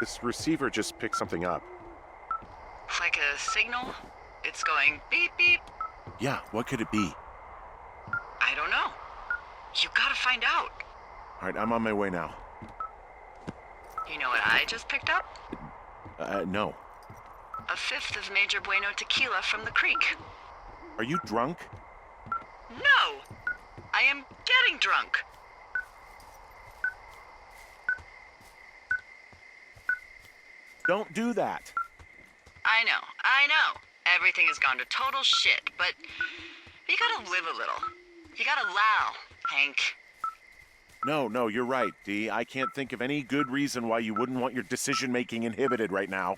This receiver just picked something up. Like a signal? It's going beep beep. Yeah, what could it be? I don't know. You gotta find out. All right, I'm on my way now. You know what I just picked up? No. A fifth of Major Bueno tequila from the creek. Are you drunk? No! I am getting drunk. Don't do that. I know. Everything has gone to total shit, but you gotta live a little. You gotta allow, Hank. No, you're right, Dee. I can't think of any good reason why you wouldn't want your decision-making inhibited right now.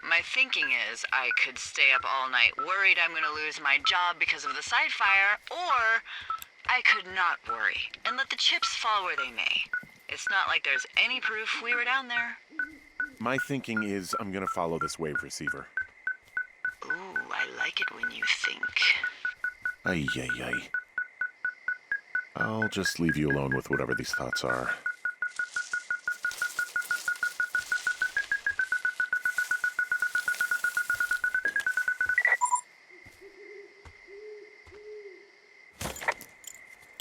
My thinking is I could stay up all night worried I'm gonna lose my job because of the side fire, or I could not worry and let the chips fall where they may. It's not like there's any proof we were down there. My thinking is I'm gonna follow this wave receiver. Ooh, I like it when you think. Ay. I'll just leave you alone with whatever these thoughts are.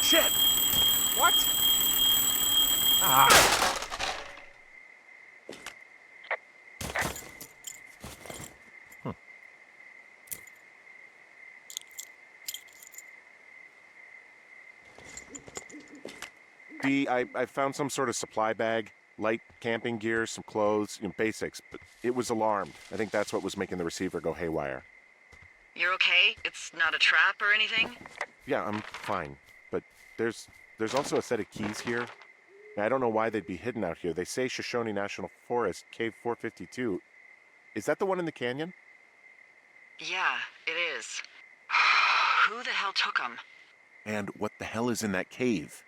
Shit! What? Ah! I found some sort of supply bag, light camping gear, some clothes, basics, but it was alarmed. I think that's what was making the receiver go haywire. You're okay? It's not a trap or anything? Yeah, I'm fine, but there's also a set of keys here. I don't know why they'd be hidden out here. They say Shoshone National Forest, Cave 452. Is that the one in the canyon? Yeah, it is. Who the hell took them? And what the hell is in that cave?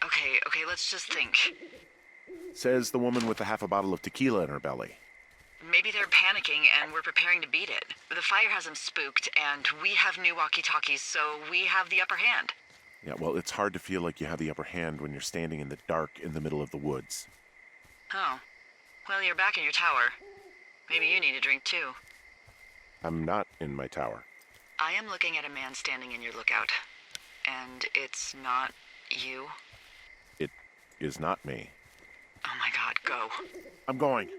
Okay, let's just think. Says the woman with a half a bottle of tequila in her belly. Maybe they're panicking and we're preparing to beat it. The fire has them spooked, and we have new walkie-talkies, so we have the upper hand. Yeah, well, it's hard to feel like you have the upper hand when you're standing in the dark in the middle of the woods. Oh. Well, you're back in your tower. Maybe you need a drink, too. I'm not in my tower. I am looking at a man standing in your lookout. And it's not you? It is not me. Oh my God, go. I'm going.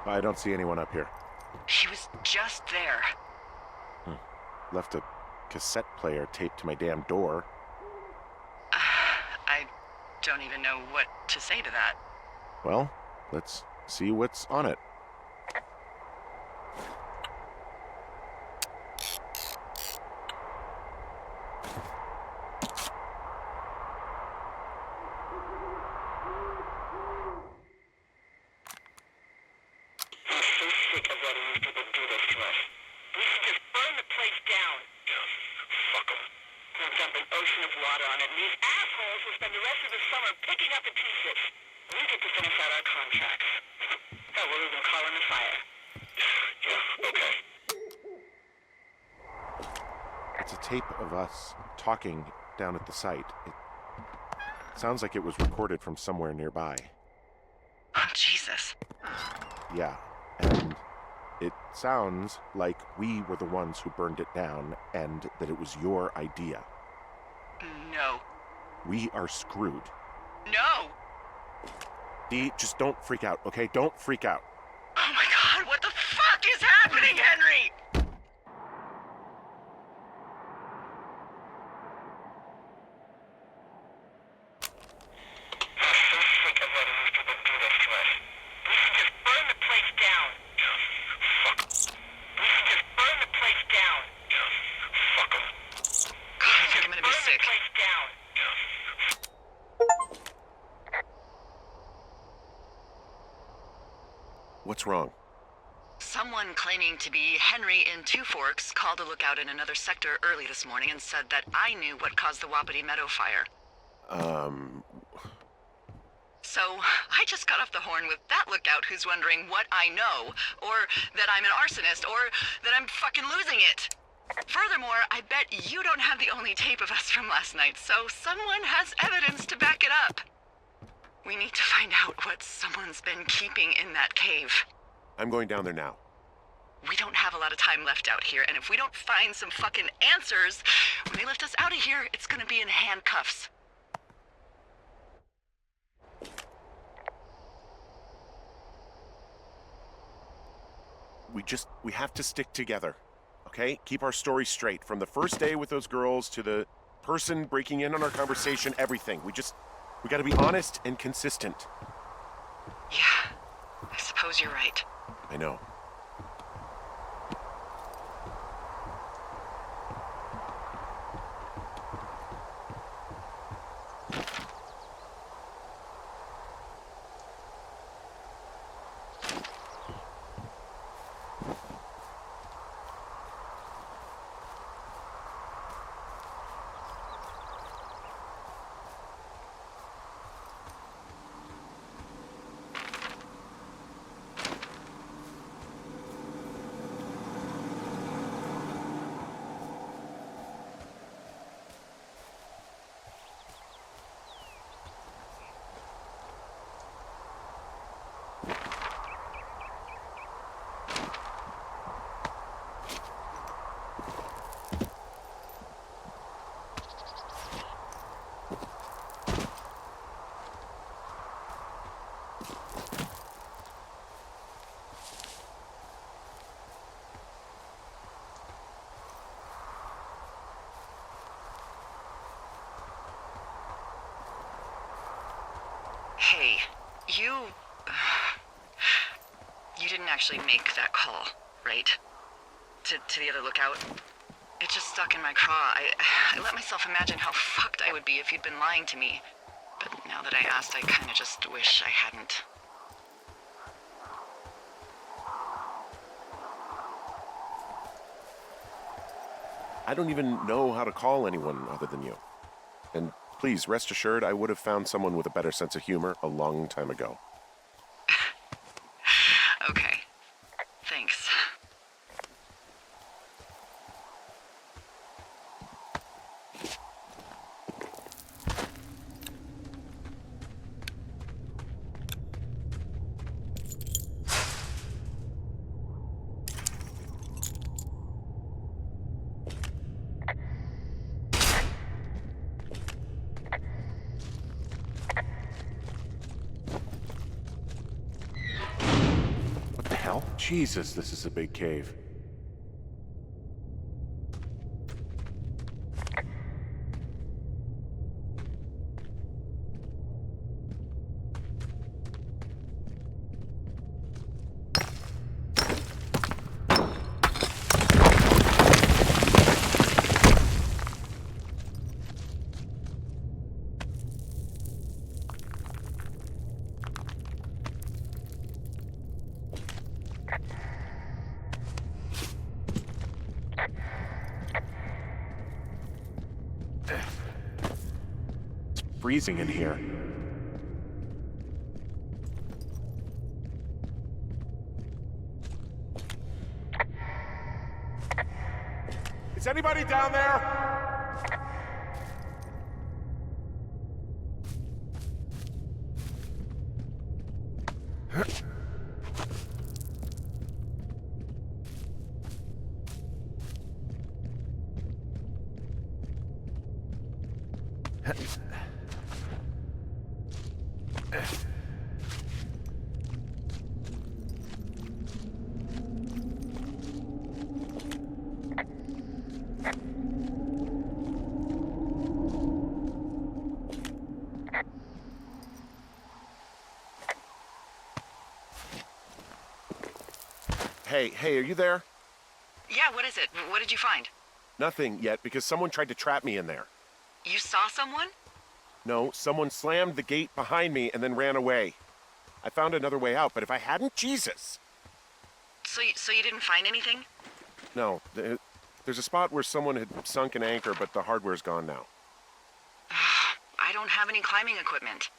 I don't see anyone up here. He was just there. Left a cassette player taped to my damn door. I don't even know what to say to that. Well, let's see what's on it. It's a tape of us talking down at the site. It sounds like it was recorded from somewhere nearby. Oh, Jesus. Yeah, and it sounds like we were the ones who burned it down and that it was your idea. No. We are screwed. No! Dee, just don't freak out, okay? Don't freak out. Oh my God, what the fuck is happening? losing Henry! What's wrong? Someone claiming to be Henry in Two Forks called a lookout in another sector early this morning and said that I knew what caused the Wapiti Meadow fire. So, I just got off the horn with that lookout who's wondering what I know, or that I'm an arsonist, or that I'm fucking losing it. Furthermore, I bet you don't have the only tape of us from last night, so someone has evidence to back it up. We need to find out what someone's been keeping in that cave. I'm going down there now. We don't have a lot of time left out here, and if we don't find some fucking answers, when they lift us out of here, it's gonna be in handcuffs. We have to stick together, okay? Keep our story straight. From the first day with those girls to the person breaking in on our conversation, everything. We gotta be honest and consistent. Yeah, I suppose you're right. I know. Hey, you didn't actually make that call, right? To the other lookout? It just stuck in my craw. I let myself imagine how fucked I would be if you'd been lying to me. But now that I asked, I kinda just wish I hadn't. I don't even know how to call anyone other than you. And please, rest assured, I would have found someone with a better sense of humor a long time ago. Okay. Thanks. Jesus, this is a big cave. Freezing in here. Is anybody down there? Hey, are you there? Yeah, what is it? What did you find? Nothing yet, because someone tried to trap me in there. You saw someone? No, someone slammed the gate behind me and then ran away. I found another way out, but if I hadn't, Jesus! So you didn't find anything? No, there's a spot where someone had sunk an anchor, but the hardware's gone now. I don't have any climbing equipment.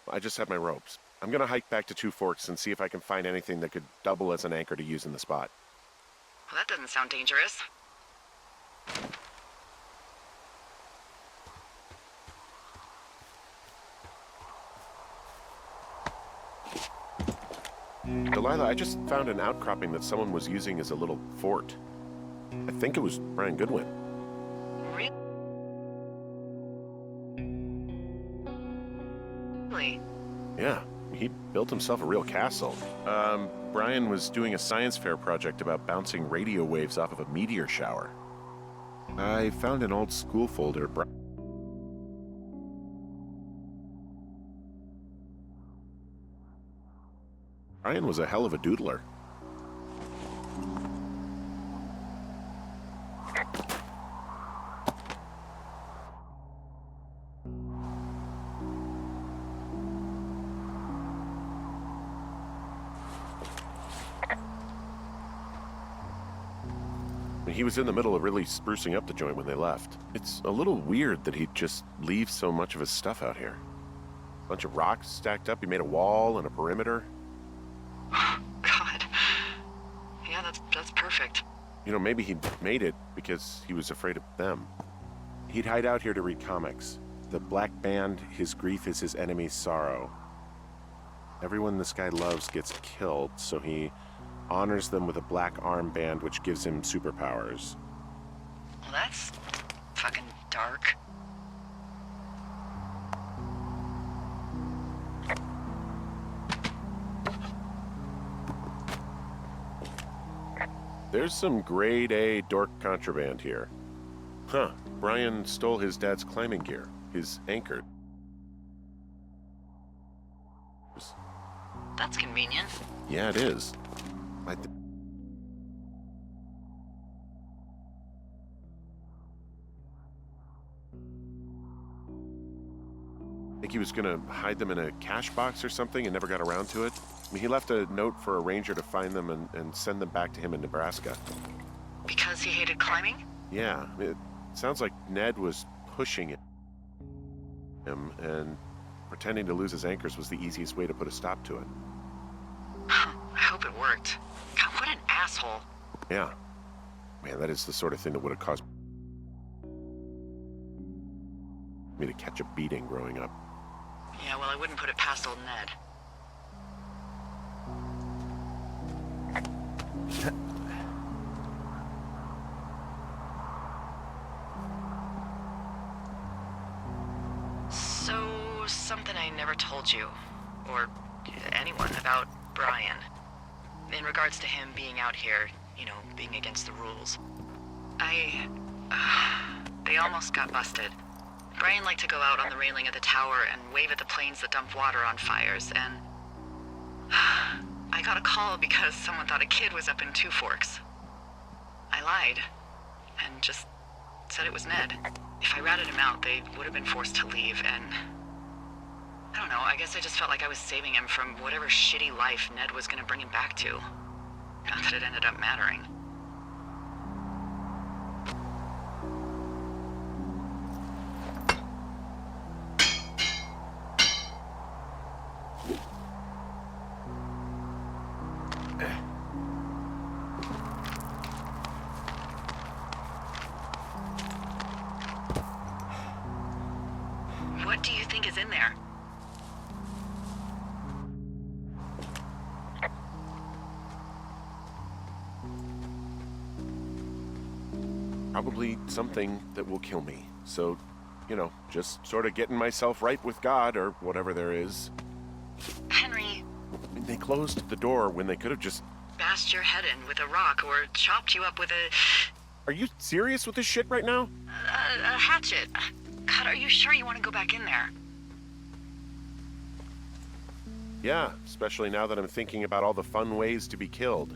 I just have my ropes. I'm gonna hike back to Two Forks and see if I can find anything that could double as an anchor to use in the spot. Well, that doesn't sound dangerous. Delilah, I just found an outcropping that someone was using as a little fort. I think it was Brian Goodwin. Really? Yeah, he built himself a real castle. Brian was doing a science fair project about bouncing radio waves off of a meteor shower. I found an old school folder. Brian was a hell of a doodler. He was in the middle of really sprucing up the joint when they left. It's a little weird that he'd just leave so much of his stuff out here. A bunch of rocks stacked up. He made a wall and a perimeter. God. Yeah, that's perfect. You know, maybe he made it because he was afraid of them. He'd hide out here to read comics. The Black Band, his grief is his enemy's sorrow. Everyone this guy loves gets killed, so he honors them with a black armband which gives him superpowers. Well, that's fucking dark. There's some grade A dork contraband here. Huh, Brian stole his dad's climbing gear, his anchor. That's convenient. Yeah, it is. I think he was gonna hide them in a cash box or something and never got around to it. I mean, he left a note for a ranger to find them and send them back to him in Nebraska. Because he hated climbing? Yeah, it sounds like Ned was pushing him, and pretending to lose his anchors was the easiest way to put a stop to it. I hope it worked. God, what an asshole. Yeah. Man, that is the sort of thing that would have caused me to catch a beating growing up. Yeah, well, I wouldn't put it past old Ned. So, something I never told you, or anyone, about Brian. In regards to him being out here, you know, being against the rules. They almost got busted. Brian liked to go out on the railing of the tower and wave at the planes that dump water on fires, and I got a call because someone thought a kid was up in Two Forks. I lied, and just said it was Ned. If I ratted him out, they would have been forced to leave, and I don't know, I guess I just felt like I was saving him from whatever shitty life Ned was gonna bring him back to. Not that it ended up mattering. What do you think is in there? Probably something that will kill me. So, you know, just sort of getting myself right with God or whatever there is. Henry, They closed the door when they could have just... bashed your head in with a rock or chopped you up with Are you serious with this shit right now? a hatchet. God, are you sure you want to go back in there? Yeah, especially now that I'm thinking about all the fun ways to be killed.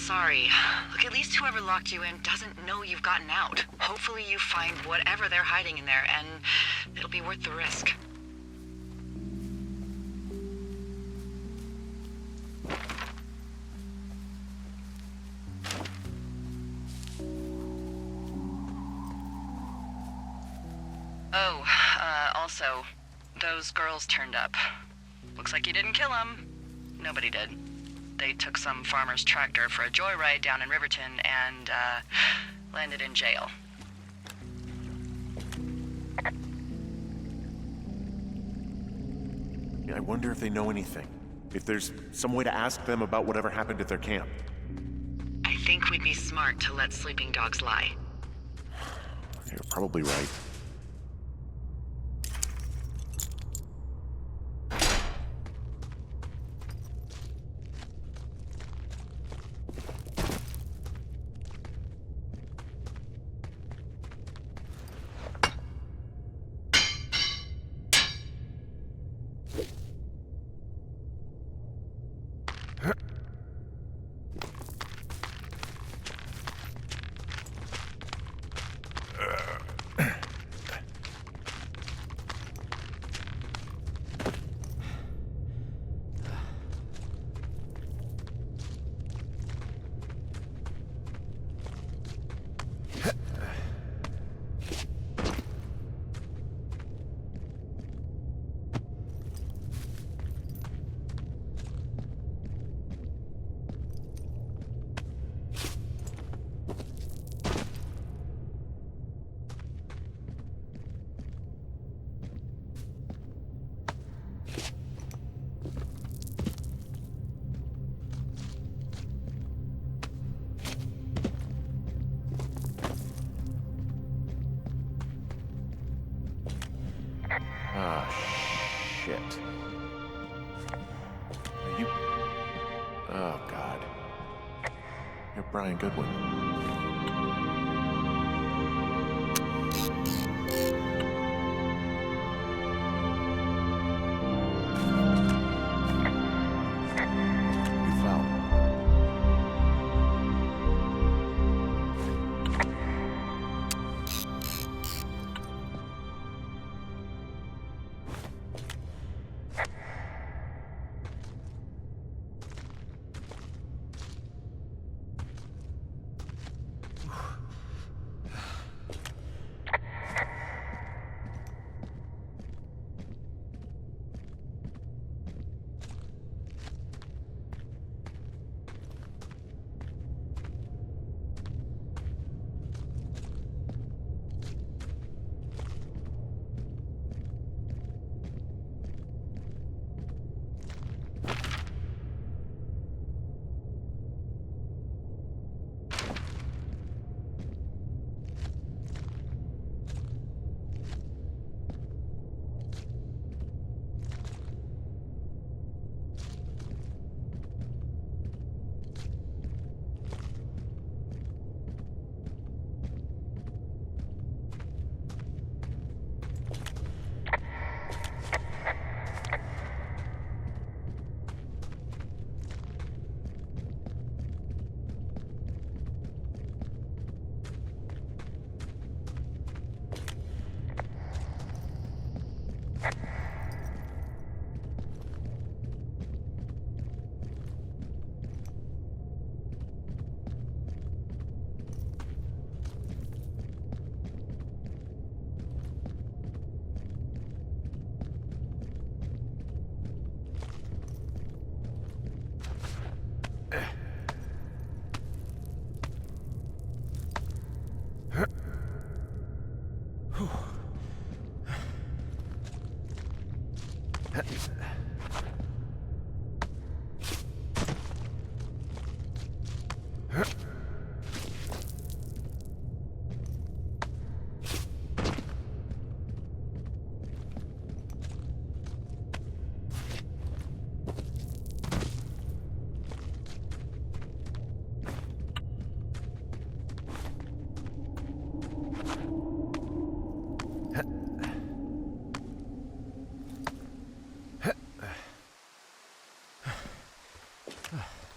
sorry. Look, at least whoever locked you in doesn't know you've gotten out. Hopefully you find whatever they're hiding in there, and it'll be worth the risk. Oh, also, those girls turned up. Looks like you didn't kill them. Nobody did. They took some farmer's tractor for a joyride down in Riverton and, landed in jail. I wonder if they know anything. If there's some way to ask them about whatever happened at their camp. I think we'd be smart to let sleeping dogs lie. You're probably right. Ah, shit. Are you... Oh, God. You're Brian Goodwin. You fell.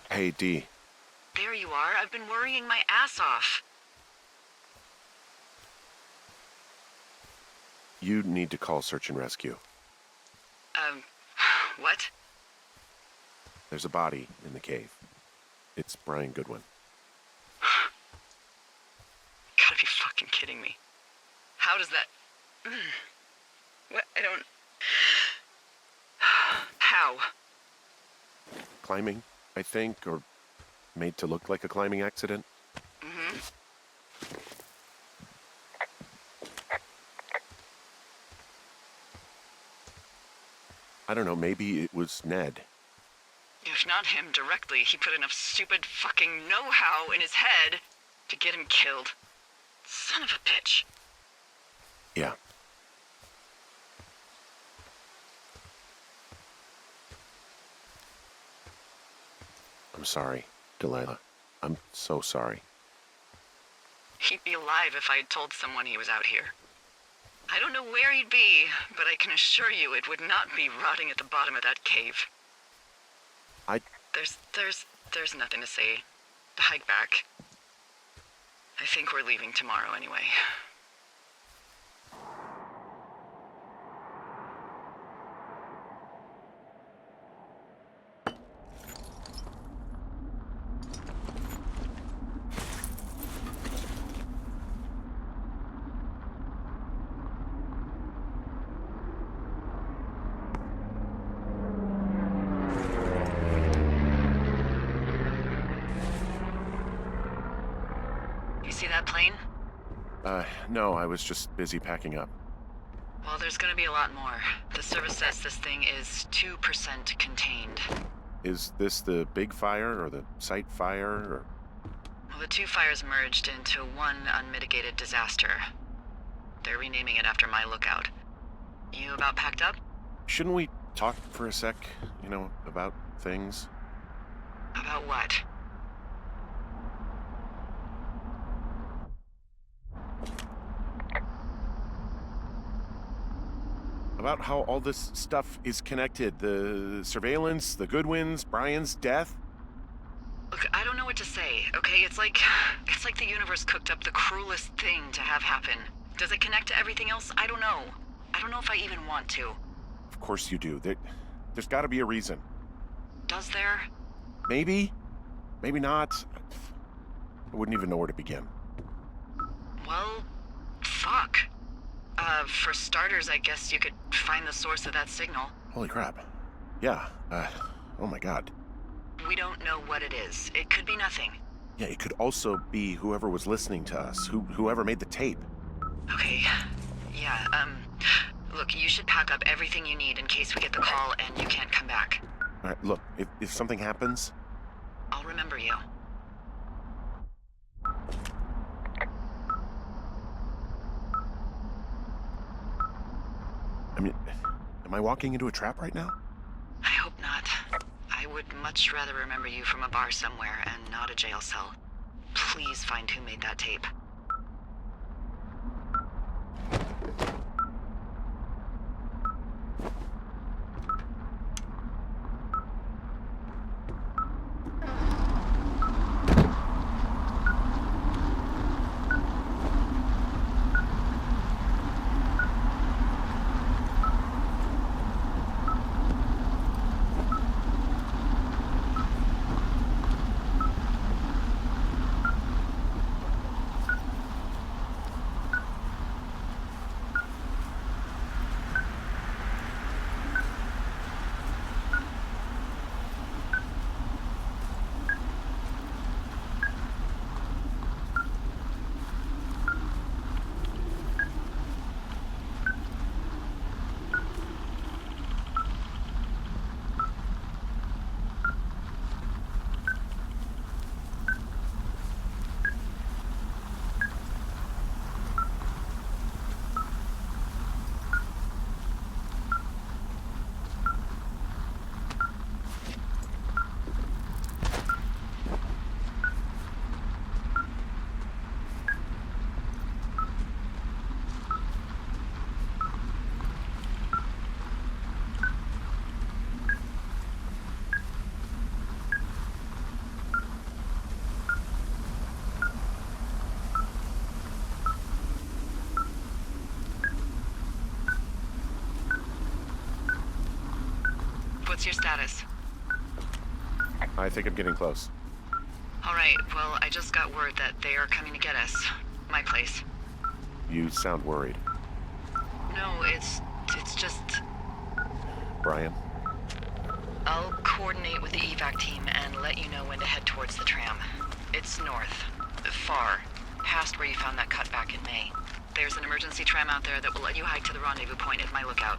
Hey, D. There you are. been worrying my ass off. You need to call search and rescue. What? There's a body in the cave. It's Brian Goodwin. Gotta be fucking kidding me. How does that... What? I don't... How? Climbing, I think, or made to look like a climbing accident. Mm-hmm. I don't know, maybe it was Ned. If not him directly, he put enough stupid fucking know-how in his head to get him killed. Son of a bitch. Yeah. I'm sorry, Delilah. I'm so sorry. He'd be alive if I had told someone he was out here. I don't know where he'd be, but I can assure you it would not be rotting at the bottom of that cave. There's nothing to say. Hike back. I think we're leaving tomorrow anyway. You see that plane? No, I was just busy packing up. Well, there's gonna be a lot more. The service says this thing is 2% contained. Is this the big fire or the site fire or... Well, the two fires merged into one unmitigated disaster. They're renaming it after my lookout. You about packed up? Shouldn't we talk for a sec, about things? About what? About how all this stuff is connected. The surveillance, the Goodwins, Brian's death. Look, I don't know what to say, okay? It's like the universe cooked up the cruelest thing to have happen. Does it connect to everything else? I don't know. I don't know if I even want to. Of course you do. There's got to be a reason. Does there? Maybe. Maybe not. I wouldn't even know where to begin. Well, fuck. For starters, I guess you could find the source of that signal. Holy crap. Yeah, oh my god. We don't know what it is. It could be nothing. Yeah, it could also be whoever was listening to us, whoever made the tape. Okay, yeah, look, you should pack up everything you need in case we get the call and you can't come back. All right, look, if something happens... I'll remember you. I mean, am I walking into a trap right now? I hope not. I would much rather remember you from a bar somewhere and not a jail cell. Please find who made that tape. What's your status? I think I'm getting close. All right, well, I just got word that they are coming to get us. My place. You sound worried. No, it's just... Brian? I'll coordinate with the evac team and let you know when to head towards the tram. It's north. Far. Past where you found that cut back in May. There's an emergency tram out there that will let you hike to the rendezvous point at my lookout.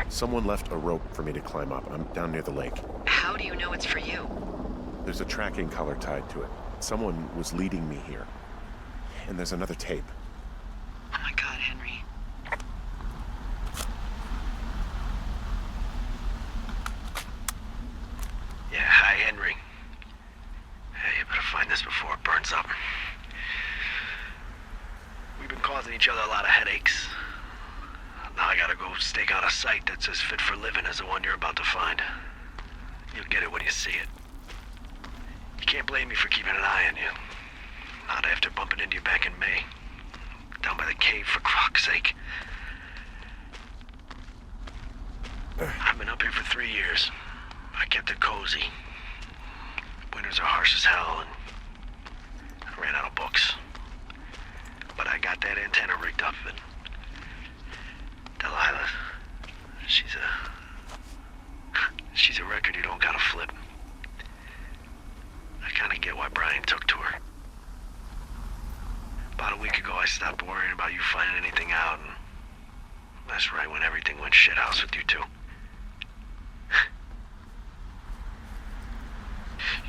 Someone left a rope for me to climb up. I'm down near the lake. How do you know it's for you? There's a tracking collar tied to it. Someone was leading me here. And there's another tape. Oh my God, Henry. Yeah, hi, Henry. Hey, you better find this before it burns up. We've been causing each other a lot of headaches. Now I gotta go stake out a site that's as fit for living as the one you're about to find. You'll get it when you see it. You can't blame me for keeping an eye on you. Not after bumping into you back in May. Down by the cave, for fuck's sake. I've been up here for 3 years. I kept it cozy. Winters are harsh as hell, and I ran out of books. But I got that antenna rigged up, and Delilah, she's a record you don't gotta flip. I kinda get why Brian took to her. About a week ago, I stopped worrying about you finding anything out, and that's right when everything went shithouse with you two.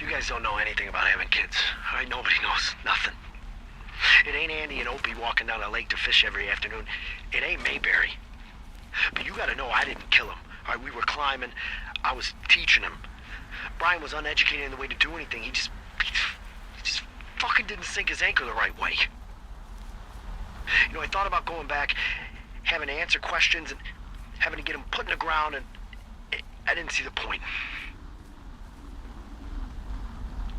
You guys don't know anything about having kids. All right, nobody knows nothing. It ain't Andy and Opie walking down the lake to fish every afternoon. It ain't Mayberry. But you gotta know I didn't kill him. All right, we were climbing. I was teaching him. Brian was uneducated in the way to do anything. He just fucking didn't sink his anchor the right way. You know, I thought about going back, having to answer questions and having to get him put in the ground, and I didn't see the point.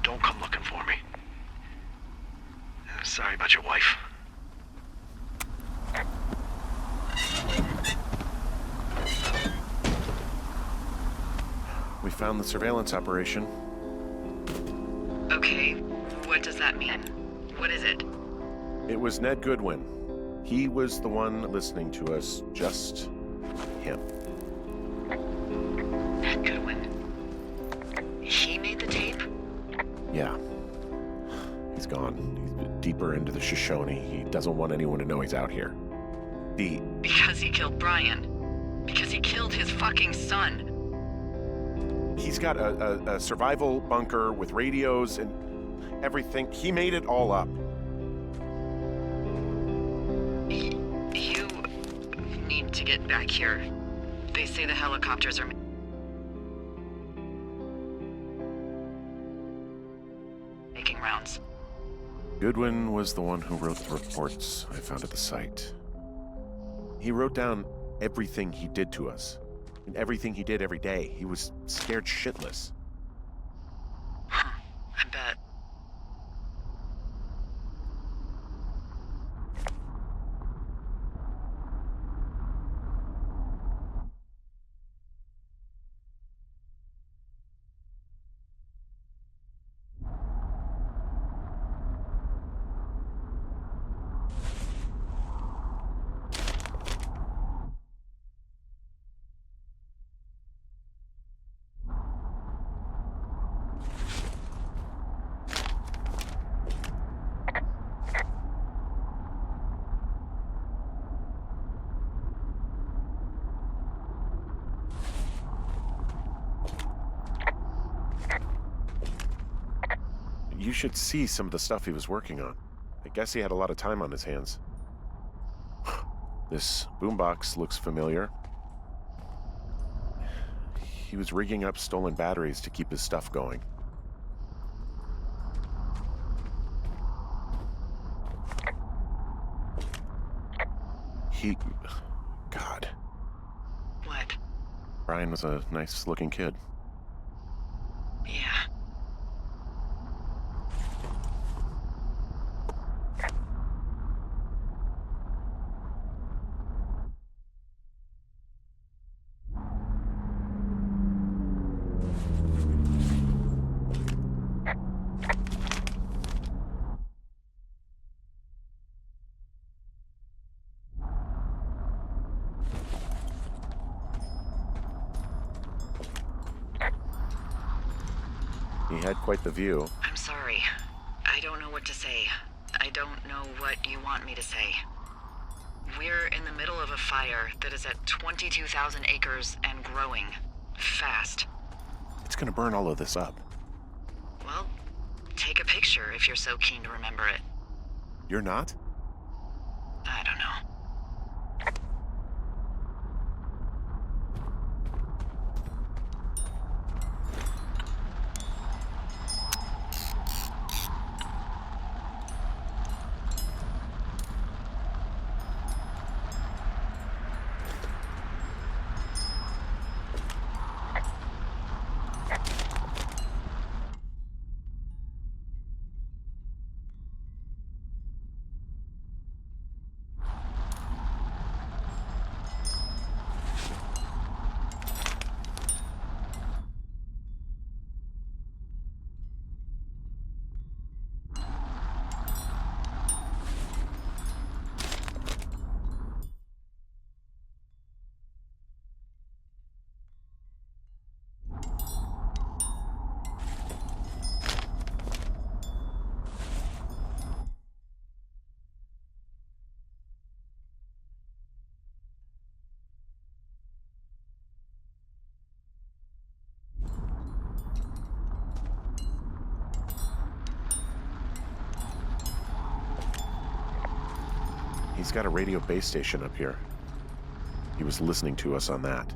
Don't come looking for me. Sorry about your wife. We found the surveillance operation. Okay, what does that mean? What is it? It was Ned Goodwin. He was the one listening to us, just him. Ned Goodwin. He made the tape? Yeah. He's gone. He's deeper into the Shoshone. He doesn't want anyone to know he's out here. Because he killed Brian. Because he killed his fucking son. He's got a survival bunker with radios and everything. He made it all up. You need to get back here. They say the helicopters are... sounds. Goodwin was the one who wrote the reports I found at the site. He wrote down everything he did to us, and everything he did every day. He was scared shitless. Huh, I bet. You should see some of the stuff he was working on. I guess he had a lot of time on his hands. This boombox looks familiar. He was rigging up stolen batteries to keep his stuff going. God. What? Brian was a nice-looking kid. Yeah. He had quite the view. I'm sorry. I don't know what to say. I don't know what you want me to say. We're in the middle of a fire that is at 22,000 acres and growing. Fast. It's gonna burn all of this up. Well, take a picture if you're so keen to remember it. You're not? I don't know. He's got a radio base station up here. He was listening to us on that.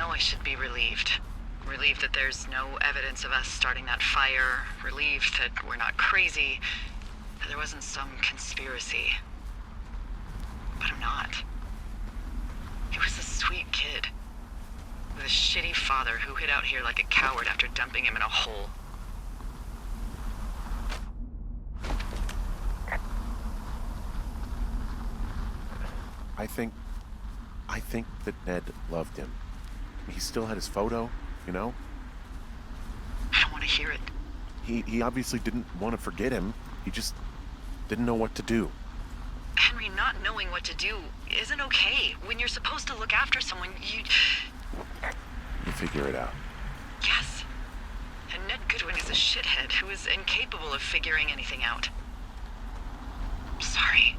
know I should be relieved. Relieved that there's no evidence of us starting that fire. Relieved that we're not crazy. That there wasn't some conspiracy. But I'm not. He was a sweet kid. With a shitty father who hid out here like a coward after dumping him in a hole. I think that Ned loved him. He still had his photo, you know? I don't want to hear it. He obviously didn't want to forget him. He just didn't know what to do. Henry, not knowing what to do isn't okay. When you're supposed to look after someone, you figure it out. Yes. And Ned Goodwin is a shithead who is incapable of figuring anything out. I'm sorry.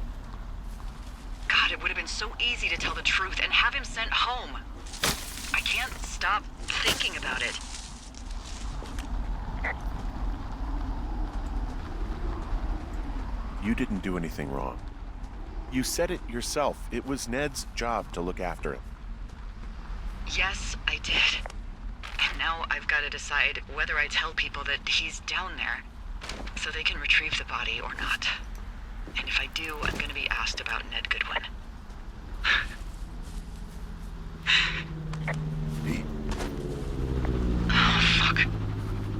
God, it would have been so easy to tell the truth and have him sent home. I can't stop thinking about it. You didn't do anything wrong. You said it yourself. It was Ned's job to look after him. Yes, I did. And now I've got to decide whether I tell people that he's down there so they can retrieve the body or not. And if I do, I'm going to be asked about Ned Goodwin. Pete, Oh, fuck.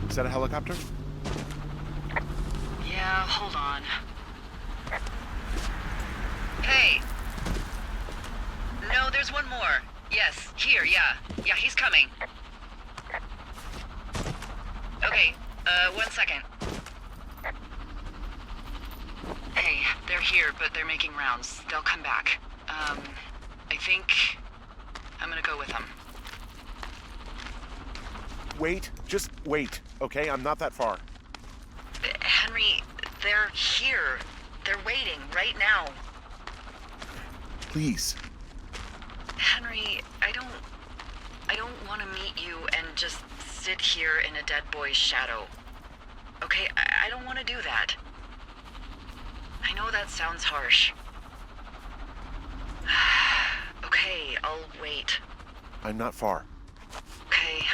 is that a helicopter? Yeah, hold on. Hey! No, there's one more. Yes, here, yeah. Yeah, he's coming. Okay, 1 second. Hey, they're here, but they're making rounds. They'll come back. I think I'm gonna go with them. Wait, just wait, okay? I'm not that far. Henry, they're here. They're waiting right now. Please. Henry, I don't want to meet you and just sit here in a dead boy's shadow. Okay, I don't want to do that. I know that sounds harsh. Okay, I'll wait. I'm not far. Okay.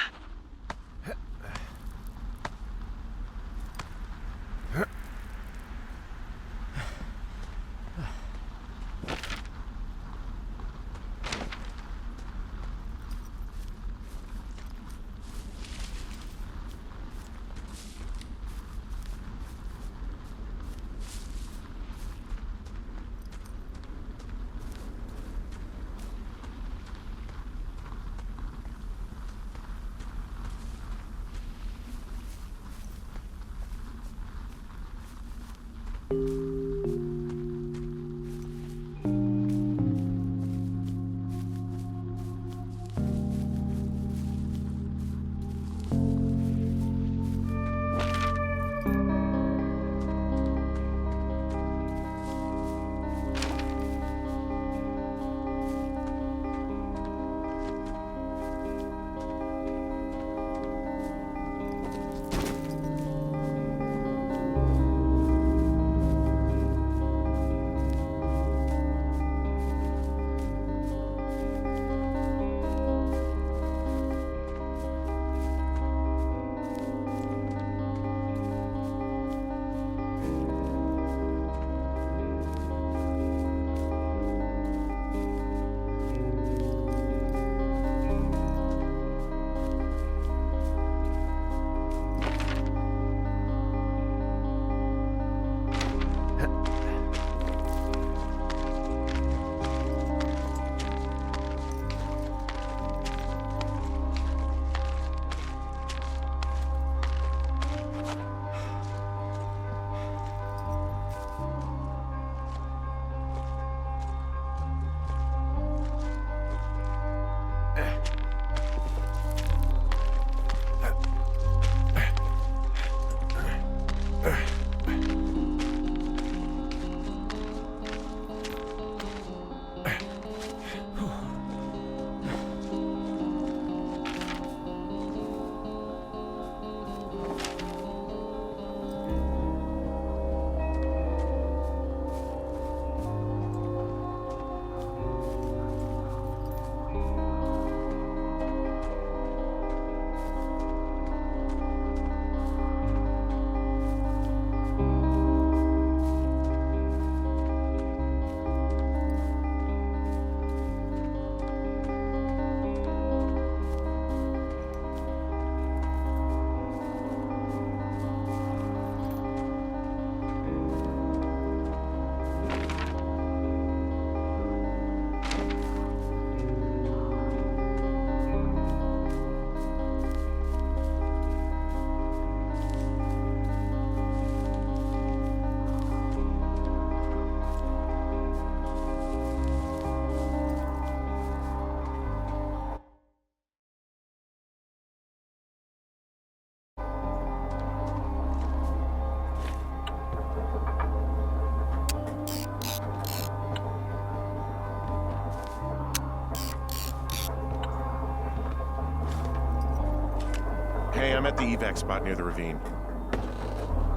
Hey, I'm at the evac spot near the ravine.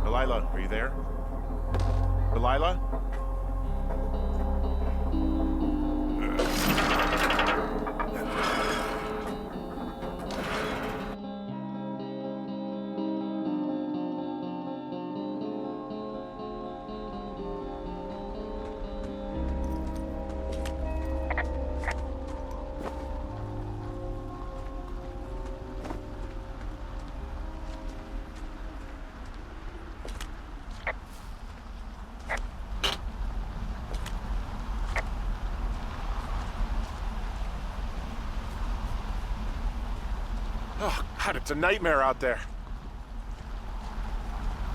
Delilah, are you there? Delilah? Oh, God, it's a nightmare out there.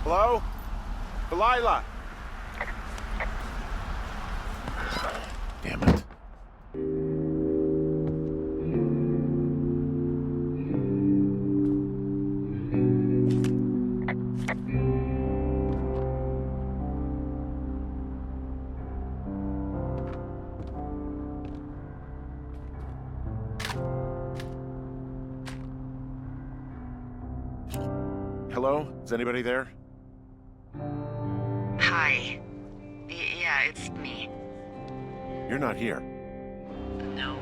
Hello? Delilah? Damn it. Hello? Is anybody there? Hi. Yeah, it's me. You're not here. No.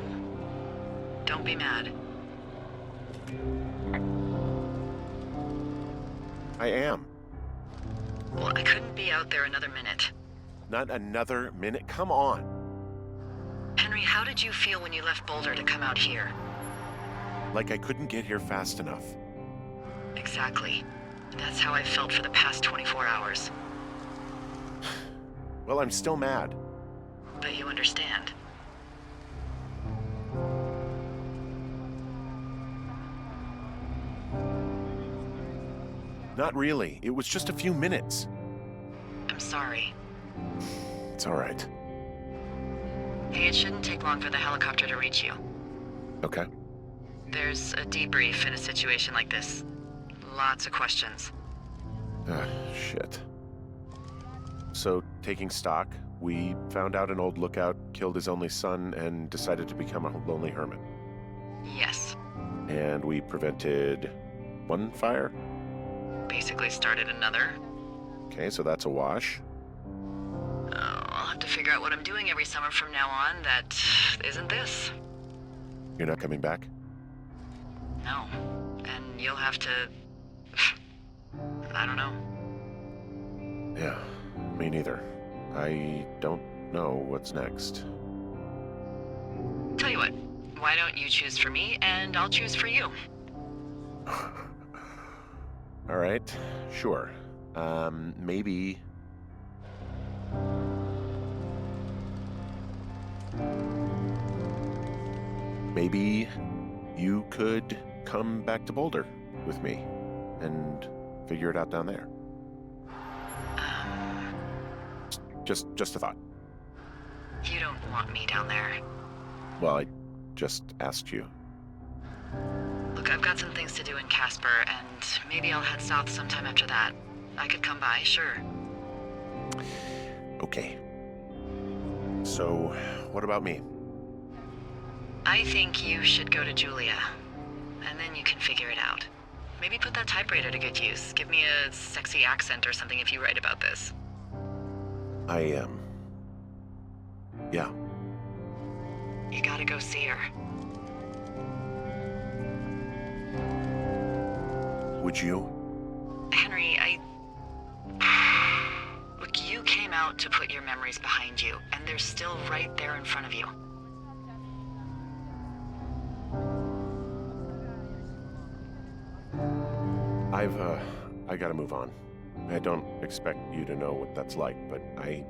Don't be mad. I am. Well, I couldn't be out there another minute. Not another minute. Come on. Henry, how did you feel when you left Boulder to come out here? Like I couldn't get here fast enough. Exactly. That's how I felt for the past 24 hours. Well, I'm still mad. But you understand. Not really. It was just a few minutes. I'm sorry. It's all right. Hey, it shouldn't take long for the helicopter to reach you. Okay. There's a debrief in a situation like this. Lots of questions. Shit. So, taking stock, we found out an old lookout killed his only son and decided to become a lonely hermit. Yes. And we prevented one fire? Basically started another. Okay, so that's a wash. Oh, I'll have to figure out what I'm doing every summer from now on that isn't this. You're not coming back? No. And you'll have to... I don't know. Yeah, me neither. I don't know what's next. Tell you what, why don't you choose for me and I'll choose for you? All right, sure. Maybe... Maybe you could come back to Boulder with me and figure it out down there. Just a thought. You don't want me down there. Well, I just asked you. Look, I've got some things to do in Casper, and maybe I'll head south sometime after that. I could come by, sure. Okay. So, what about me? I think you should go to Julia, and then you can figure it out. Maybe put that typewriter to good use. Give me a sexy accent or something if you write about this. Yeah. You gotta go see her. Would you? Henry, Look, you came out to put your memories behind you, and they're still right there in front of you. I gotta move on. I don't expect you to know what that's like, but I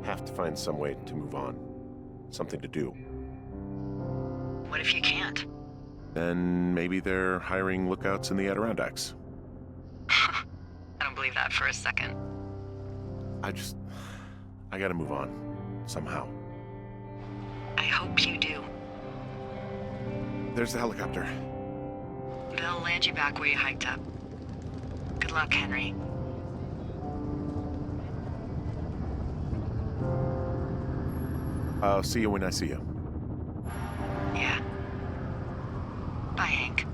have to find some way to move on. Something to do. What if you can't? Then maybe they're hiring lookouts in the Adirondacks. I don't believe that for a second. I gotta move on. Somehow. I hope you do. There's the helicopter. They'll land you back where you hiked up. Good luck, Henry. I'll see you when I see you. Yeah. Bye, Hank.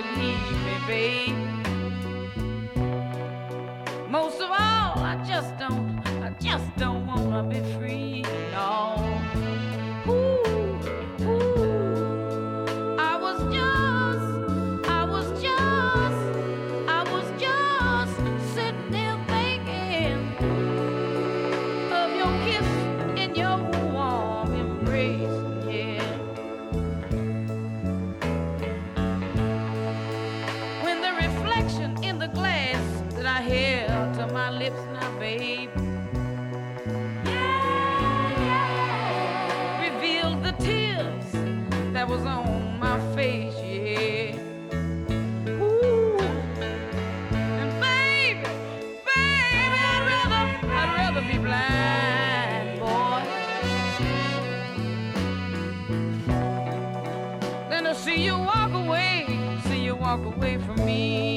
could leave me, babe. Most of all, I just don't wanna be free, no. Ooh, ooh. I was just sitting there thinking of your kiss and your warm embrace, yeah. When the reflection in the glass that I held to my lips now, babe, revealed the tears that was on my face, yeah. Ooh, and baby, I'd rather be blind, boy, than to see you walk away from me.